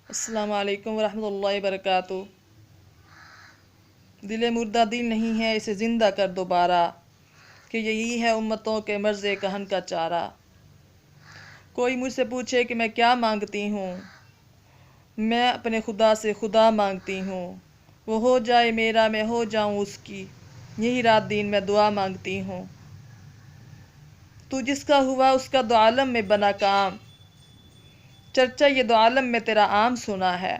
السلام علیکم ورحمۃ اللہ وبرکاتہ۔ دل مردہ دل نہیں ہے، اسے زندہ کر دوبارہ، کہ یہی ہے امتوں کے مرض کہن کا چارہ۔ کوئی مجھ سے پوچھے کہ میں کیا مانگتی ہوں، میں اپنے خدا سے خدا مانگتی ہوں۔ وہ ہو جائے میرا، میں ہو جاؤں اس کی، یہی رات دن میں دعا مانگتی ہوں۔ تو جس کا ہوا اس کا دو عالم میں بنا کام، چرچا یہ دو عالم میں تیرا عام سنا ہے۔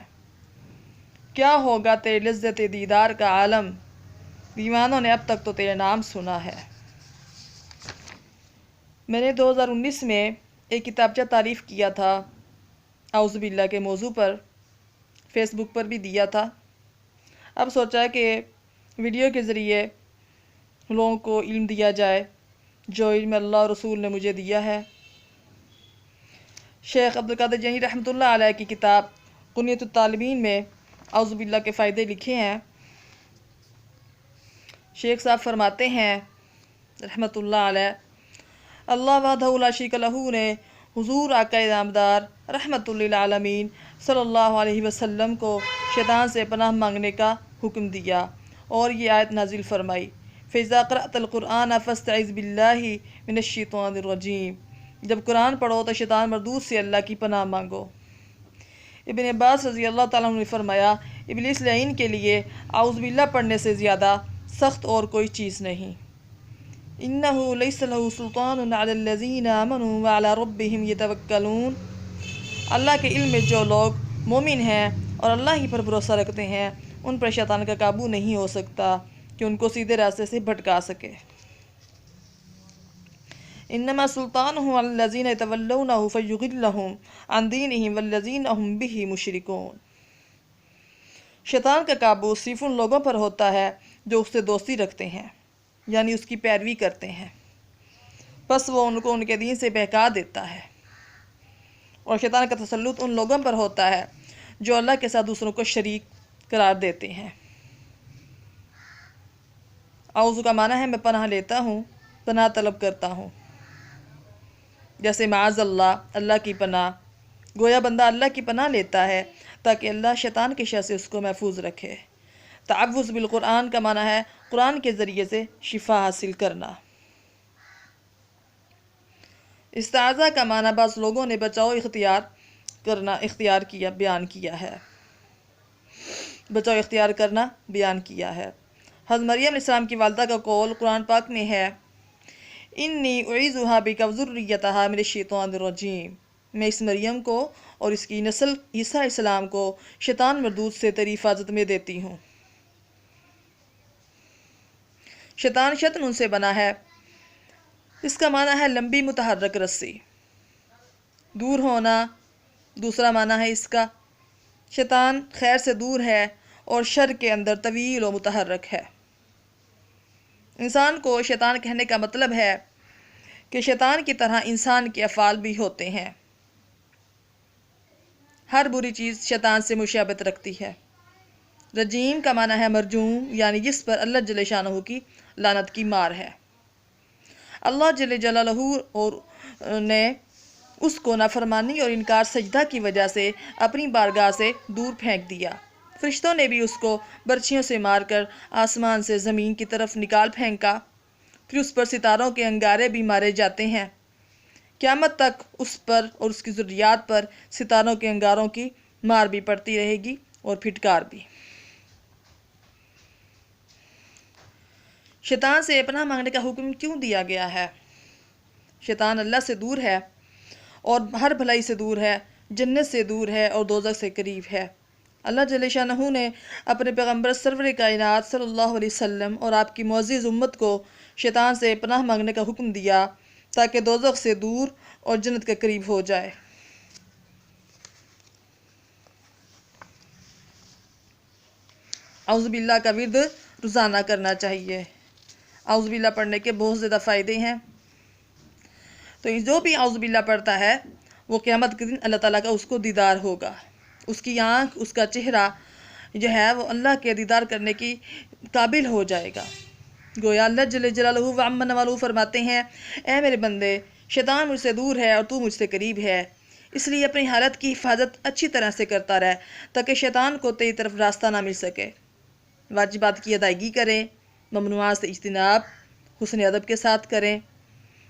کیا ہوگا تیرے لذت دیدار کا عالم، دیوانوں نے اب تک تو تیرے نام سنا ہے۔ میں نے 2019 میں ایک کتابچہ تعریف کیا تھا اعوذ باللہ کے موضوع پر، فیس بک پر بھی دیا تھا۔ اب سوچا کہ ویڈیو کے ذریعے لوگوں کو علم دیا جائے جو علم اللہ اور رسول نے مجھے دیا ہے۔ شیخ عبدالقادر جیلانی رحمۃ اللہ علیہ کی کتاب کنیۃ الطالبین میں اعوذ باللہ کے فائدے لکھے ہیں۔ شیخ صاحب فرماتے ہیں رحمۃ اللہ علیہ، اللہ وحدہ لا شریک لہ نے حضور آقا نامدار رحمۃ للعالمین صلی اللہ علیہ وسلم کو شیطان سے پناہ مانگنے کا حکم دیا اور یہ آیت نازل فرمائی، فَإِذَا قَرَأْتَ الْقُرْآنَ فَاسْتَعِذْ بِاللَّهِ مِنَ الشَّيْطَانِ الرَّجِيمِ۔ جب قرآن پڑھو تو شیطان مردود سے اللہ کی پناہ مانگو۔ ابن عباس رضی اللہ تعالیٰ عنہ نے فرمایا، ابلیس لعین کے لیے اعوذ باللہ پڑھنے سے زیادہ سخت اور کوئی چیز نہیں۔ اِنَّهُ لَيْسَ لَهُ سُلْطَانٌ عَلَى الَّذِينَ آمَنُوا وَعَلَى رَبِّهِمْ يَتَوَكَّلُونَ۔ اللہ کے علم میں جو لوگ مومن ہیں اور اللہ ہی پر بھروسہ رکھتے ہیں، ان پر شیطان کا قابو نہیں ہو سکتا کہ ان کو سیدھے راستے سے بھٹکا سکے۔ انما سلطانہ علی الذین یتولونہ فیضلہم عن دینہم والذین ہم بہ مشرکون۔ شیطان کا قابو صرف ان لوگوں پر ہوتا ہے جو اس سے دوستی رکھتے ہیں، یعنی اس کی پیروی کرتے ہیں، پس وہ ان کو ان کے دین سے بہکا دیتا ہے۔ اور شیطان کا تسلط ان لوگوں پر ہوتا ہے جو اللہ کے ساتھ دوسروں کو شریک قرار دیتے ہیں۔ اعوذ کا معنی ہے میں پناہ لیتا ہوں، پناہ طلب کرتا ہوں، جیسے معاذ اللہ، اللہ کی پناہ۔ گویا بندہ اللہ کی پناہ لیتا ہے تاکہ اللہ شیطان کے شر سے اس کو محفوظ رکھے۔ تعوذ بالقرآن کا معنی ہے قرآن کے ذریعے سے شفا حاصل کرنا۔ استعاذہ کا معنی بعض لوگوں نے بچاؤ اختیار کیا بیان کیا ہے، بچاؤ اختیار کرنا بیان کیا ہے۔ حضرت مریم علیہ السلام کی والدہ کا قول قرآن پاک میں ہے، انی اعیذھا بک وذریتھا من الشیطان الرجیم۔ میں اس مریم کو اور اس کی نسل عیسیٰ علیہ السلام کو شیطان مردود سے تیری حفاظت میں دیتی ہوں۔ شیطان شطن ان سے بنا ہے، اس کا معنی ہے لمبی متحرک رسی، دور ہونا دوسرا معنی ہے اس کا۔ شیطان خیر سے دور ہے اور شر کے اندر طویل و متحرک ہے۔ انسان کو شیطان کہنے کا مطلب ہے کہ شیطان کی طرح انسان کے افعال بھی ہوتے ہیں۔ ہر بری چیز شیطان سے مشابہت رکھتی ہے۔ رجیم کا معنی ہے مرجوم، یعنی جس پر اللہ جل شانہ کی لعنت کی مار ہے۔ اللہ جل جلالہ اور نے اس کو نافرمانی اور انکار سجدہ کی وجہ سے اپنی بارگاہ سے دور پھینک دیا۔ فرشتوں نے بھی اس کو برچھیوں سے مار کر آسمان سے زمین کی طرف نکال پھینکا، پھر اس پر ستاروں کے انگارے بھی مارے جاتے ہیں۔ قیامت تک اس پر اور اس کی ذریات پر ستاروں کے انگاروں کی مار بھی پڑتی رہے گی اور پھٹکار بھی۔ شیطان سے پناہ مانگنے کا حکم کیوں دیا گیا ہے؟ شیطان اللہ سے دور ہے اور ہر بھلائی سے دور ہے، جنت سے دور ہے اور دوزخ سے قریب ہے۔ اللہ جل شانہ نے اپنے پیغمبر سرور کائنات صلی اللہ علیہ وسلم اور آپ کی معزز امت کو شیطان سے پناہ مانگنے کا حکم دیا تاکہ دوزخ سے دور اور جنت کے قریب ہو جائے۔ اعوذ باللہ کا ورد روزانہ کرنا چاہیے۔ اعوذ باللہ پڑھنے کے بہت زیادہ فائدے ہیں، تو جو بھی اعوذ باللہ پڑھتا ہے وہ قیامت کے دن اللہ تعالیٰ کا اس کو دیدار ہوگا، اس کی آنکھ، اس کا چہرہ جو ہے وہ اللہ کے دیدار کرنے کی قابل ہو جائے گا۔ گویا اللہ جل جلالہ وعم نوالہ فرماتے ہیں، اے میرے بندے، شیطان مجھ سے دور ہے اور تو مجھ سے قریب ہے، اس لیے اپنی حالت کی حفاظت اچھی طرح سے کرتا رہے تاکہ شیطان کو تیری طرف راستہ نہ مل سکے۔ واجبات کی ادائیگی کریں، ممنوعات سے اجتناب حسن ادب کے ساتھ کریں،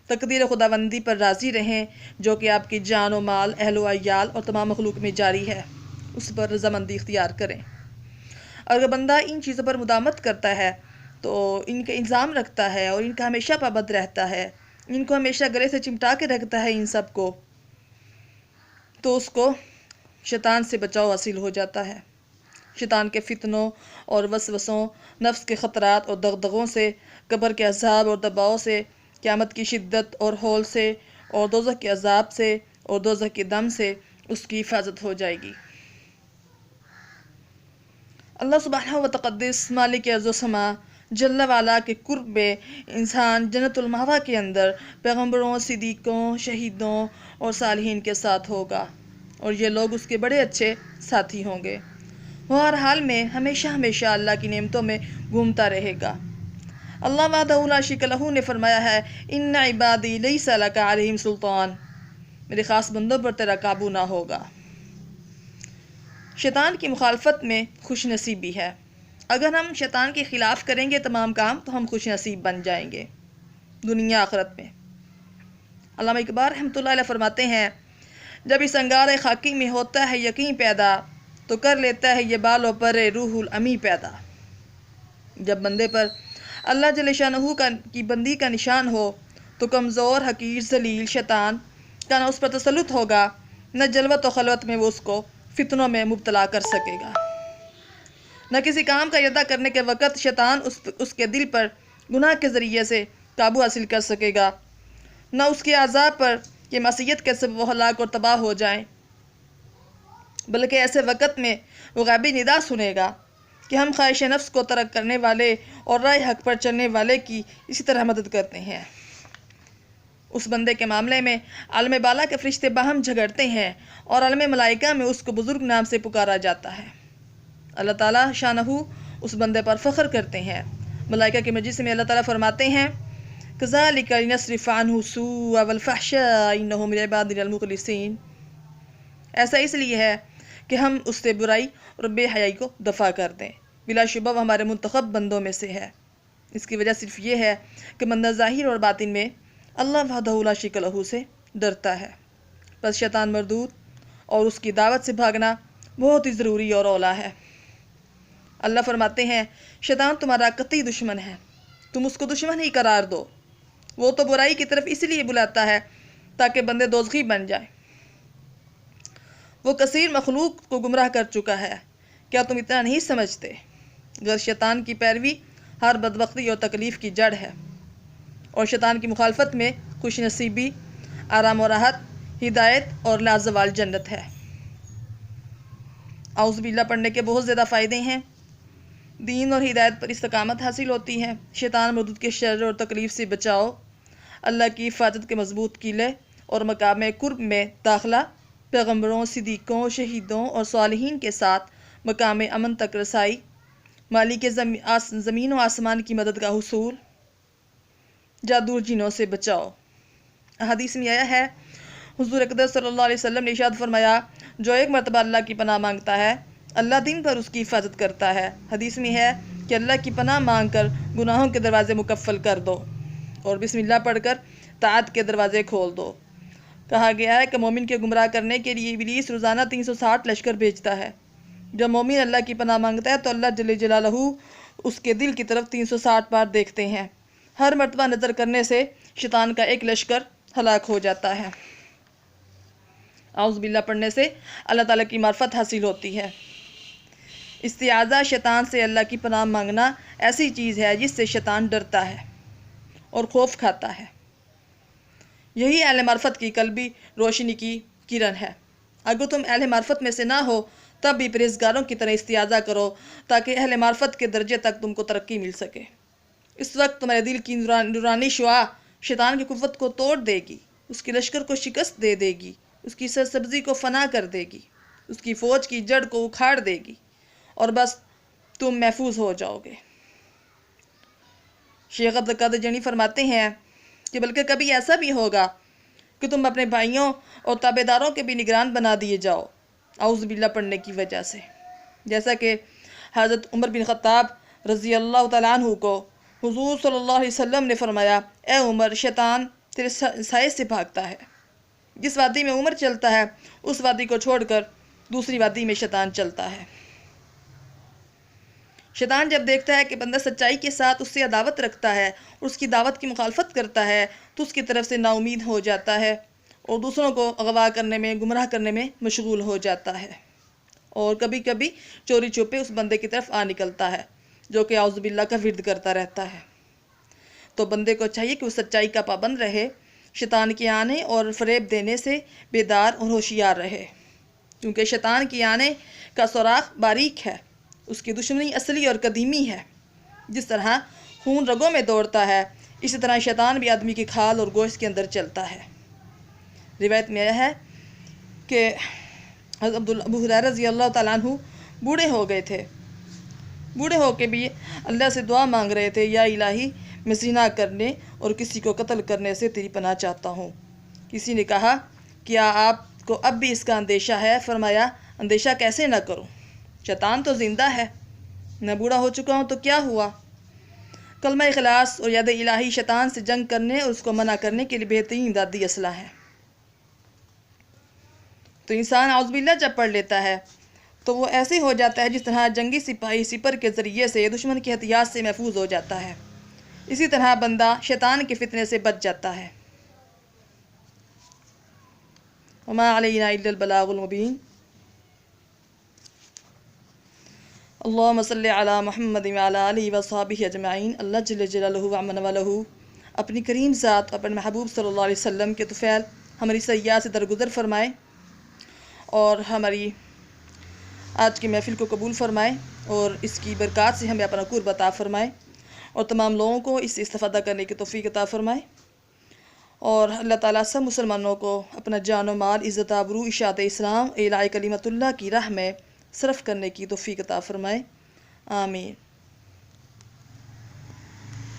تقدیر خداوندی پر راضی رہیں جو کہ آپ کی جان و مال، اہل و عیال اور تمام مخلوق میں جاری ہے، اس پر رضامندی اختیار کریں۔ اگر بندہ ان چیزوں پر مداومت کرتا ہے تو ان کا الزام رکھتا ہے اور ان کا ہمیشہ پابند رہتا ہے، ان کو ہمیشہ گلے سے چمٹا کے رکھتا ہے ان سب کو، تو اس کو شیطان سے بچاؤ حاصل ہو جاتا ہے۔ شیطان کے فتنوں اور وسوسوں، نفس کے خطرات اور دغدغوں سے، قبر کے عذاب اور دباؤ سے، قیامت کی شدت اور ہول سے، اور دوزخ کے عذاب سے اور دوزخ کے دم سے اس کی حفاظت ہو جائے گی۔ اللہ سبحانہ و تقدس مالک ارض و سما جل والا کے قرب میں انسان جنت المأویٰ کے اندر پیغمبروں، صدیقوں، شہیدوں اور صالحین کے ساتھ ہوگا، اور یہ لوگ اس کے بڑے اچھے ساتھی ہوں گے۔ وہ ہر حال میں ہمیشہ ہمیشہ اللہ کی نعمتوں میں گھومتا رہے گا۔ اللہ وحدہ لا شریک لہ نے فرمایا ہے، ان عبادی لیس لک علیہم سلطان، میرے خاص بندوں پر تیرا قابو نہ ہوگا۔ شیطان کی مخالفت میں خوش نصیبی ہے۔ اگر ہم شیطان کے خلاف کریں گے تمام کام تو ہم خوش نصیب بن جائیں گے دنیا آخرت میں۔ علامہ اقبال رحمۃ اللہ علیہ فرماتے ہیں، جب اس انگار خاکی میں ہوتا ہے یقین پیدا، تو کر لیتا ہے یہ بالوں پر روح الامی پیدا۔ جب بندے پر اللہ جل شانہ کی بندی کا نشان ہو تو کمزور، حقیر، ذلیل شیطان کا نہ اس پر تسلط ہوگا، نہ جلوت و خلوت میں وہ اس کو فتنوں میں مبتلا کر سکے گا۔ نہ کسی کام کا ارادہ کرنے کے وقت شیطان اس کے دل پر گناہ کے ذریعے سے قابو حاصل کر سکے گا، نہ اس کے عذاب پر کہ معصیت کے سبب وہ ہلاک اور تباہ ہو جائیں، بلکہ ایسے وقت میں وہ غیبی ندا سنے گا کہ ہم خواہش نفس کو ترک کرنے والے اور راہ حق پر چلنے والے کی اسی طرح مدد کرتے ہیں۔ اس بندے کے معاملے میں عالم بالا کے فرشتے باہم جھگڑتے ہیں اور عالم ملائکہ میں اس کو بزرگ نام سے پکارا جاتا ہے۔ اللہ تعالیٰ شانہ اس بندے پر فخر کرتے ہیں۔ ملائکہ کے مجلس میں اللہ تعالیٰ فرماتے ہیں، کذالک لنصرف عنہ السوء والفحشاء انہ من عبادنا المخلصین، ایسا اس لیے ہے کہ ہم اس سے برائی اور بے حیائی کو دفع کر دیں، بلا شبہ وہ ہمارے منتخب بندوں میں سے ہے۔ اس کی وجہ صرف یہ ہے کہ بندہ ظاہر اور باطن میں اللہ وحدہ لا شریک لہ سے ڈرتا ہے۔ بس شیطان مردود اور اس کی دعوت سے بھاگنا بہت ہی ضروری اور اولیٰ ہے۔ اللہ فرماتے ہیں، شیطان تمہارا قطعی دشمن ہے، تم اس کو دشمن ہی قرار دو۔ وہ تو برائی کی طرف اس لیے بلاتا ہے تاکہ بندے دوزخی بن جائیں۔ وہ کثیر مخلوق کو گمراہ کر چکا ہے، کیا تم اتنا نہیں سمجھتے؟ غیر شیطان کی پیروی ہر بدبختی اور تکلیف کی جڑ ہے، اور شیطان کی مخالفت میں خوش نصیبی، آرام و راحت، ہدایت اور لازوال جنت ہے۔ اعوذ باللہ پڑھنے کے بہت زیادہ فائدے ہیں۔ دین اور ہدایت پر استقامت حاصل ہوتی ہے، شیطان مردود کے شر اور تکلیف سے بچاؤ، اللہ کی حفاظت کے مضبوط قلعے اور مقام قرب میں داخلہ، پیغمبروں، صدیقوں، شہیدوں اور صالحین کے ساتھ مقام امن تک رسائی، مالک زمین و آسمان کی مدد کا حصول، جادو جنوں سے بچاؤ۔ حدیث میں آیا ہے، حضور اقدس صلی اللہ علیہ وسلم نے ارشاد فرمایا، جو ایک مرتبہ اللہ کی پناہ مانگتا ہے اللہ دن بھر اس کی حفاظت کرتا ہے۔ حدیث میں ہے کہ اللہ کی پناہ مانگ کر گناہوں کے دروازے مکفل کر دو اور بسم اللہ پڑھ کر طاعت کے دروازے کھول دو۔ کہا گیا ہے کہ مومن کے گمراہ کرنے کے لیے ابلیس روزانہ 360 لشکر بھیجتا ہے۔ جب مومن اللہ کی پناہ مانگتا ہے تو اللہ جل جلالہ اس کے دل کی طرف 360 بار دیکھتے ہیں۔ ہر مرتبہ نظر کرنے سے شیطان کا ایک لشکر ہلاک ہو جاتا ہے۔ اعوذ باللہ پڑھنے سے اللہ تعالیٰ کی معرفت حاصل ہوتی ہے۔ استعاذہ شیطان سے اللہ کی پناہ مانگنا ایسی چیز ہے جس سے شیطان ڈرتا ہے اور خوف کھاتا ہے۔ یہی اہل معرفت کی قلبی روشنی کی کرن ہے۔ اگر تم اہل معرفت میں سے نہ ہو تب بھی پرہیزگاروں کی طرح استعاذہ کرو تاکہ اہل معرفت کے درجے تک تم کو ترقی مل سکے۔ اس وقت تمہارے دل کی نورانی شعاع شیطان کی قوت کو توڑ دے گی، اس کے لشکر کو شکست دے دے گی، اس کی سرسبزی کو فنا کر دے گی، اس کی فوج کی جڑ کو اکھاڑ دے گی، اور بس تم محفوظ ہو جاؤ گے۔ شیخ عبد القادر جیلانی فرماتے ہیں کہ بلکہ کبھی ایسا بھی ہوگا کہ کہ تم اپنے بھائیوں اور تابعداروں کے بھی نگران بنا دیے جاؤ اعوذ باللہ پڑھنے کی وجہ سے، جیسا کہ حضرت عمر بن خطاب رضی اللہ تعالیٰ عنہ کو حضور صلی اللہ علیہ وسلم نے فرمایا، اے عمر، شیطان تیرے سائے سے بھاگتا ہے۔ جس وادی میں عمر چلتا ہے اس وادی کو چھوڑ کر دوسری وادی میں شیطان چلتا ہے۔ شیطان جب دیکھتا ہے کہ بندہ سچائی کے ساتھ اس سے عداوت رکھتا ہے اور اس کی دعوت کی مخالفت کرتا ہے تو اس کی طرف سے نا امید ہو جاتا ہے اور دوسروں کو اغوا کرنے میں، گمراہ کرنے میں مشغول ہو جاتا ہے، اور کبھی کبھی چوری چھپے اس بندے کی طرف آ نکلتا ہے جو کہ اعوذ باللہ کا ورد کرتا رہتا ہے۔ تو بندے کو چاہیے کہ وہ سچائی کا پابند رہے، شیطان کے آنے اور فریب دینے سے بیدار اور ہوشیار رہے، کیونکہ شیطان کے آنے کا سوراخ باریک ہے، اس کی دشمنی اصلی اور قدیمی ہے۔ جس طرح خون رگوں میں دوڑتا ہے اسی طرح شیطان بھی آدمی کی کھال اور گوشت کے اندر چلتا ہے۔ روایت میں یہ ہے کہ حضرت ابو ہریرہ رضی اللہ تعالیٰ عنہ بوڑھے ہو گئے تھے، بوڑھے ہو کے بھی اللہ سے دعا مانگ رہے تھے، یا الہی میں زنا کرنے اور کسی کو قتل کرنے سے تیری پناہ چاہتا ہوں۔ کسی نے کہا، کیا آپ کو اب بھی اس کا اندیشہ ہے؟ فرمایا، اندیشہ کیسے نہ کروں، شیطان تو زندہ ہے، میں بوڑھا ہو چکا ہوں تو کیا ہوا۔ کلمہ اخلاص اور یاد الہی شیطان سے جنگ کرنے اور اس کو منع کرنے کے لیے بہترین امدادی اسلحہ ہے۔ تو انسان اعوذ باللہ جب پڑھ لیتا ہے تو وہ ایسے ہو جاتا ہے جس طرح جنگی سپاہی سپر کے ذریعے سے دشمن کے ہتھیار سے محفوظ ہو جاتا ہے، اسی طرح بندہ شیطان کے فتنے سے بچ جاتا ہے۔ وما علینا الا البلاغ المبین۔ اللہم صلی علی محمد وعلی آلہ وصحبہ اجمعین۔ اللہ جل جلالہ وعمن والہ اپنی کریم ذات اور اپنے محبوب صلی اللہ علیہ وسلم کے طفیل ہماری سیاحت سے درگزر فرمائے اور ہماری آج کی محفل کو قبول فرمائے اور اس کی برکات سے ہمیں اپنا قرب عطا فرمائے اور تمام لوگوں کو اس سے استفادہ کرنے کی توفیق عطا فرمائے، اور اللہ تعالیٰ سب مسلمانوں کو اپنا جان و مال، عزت آبرو، اشاعت اسلام، اعلاء کلمت اللہ کی راہ میں صرف کرنے کی توفیق عطا فرمائے، آمین۔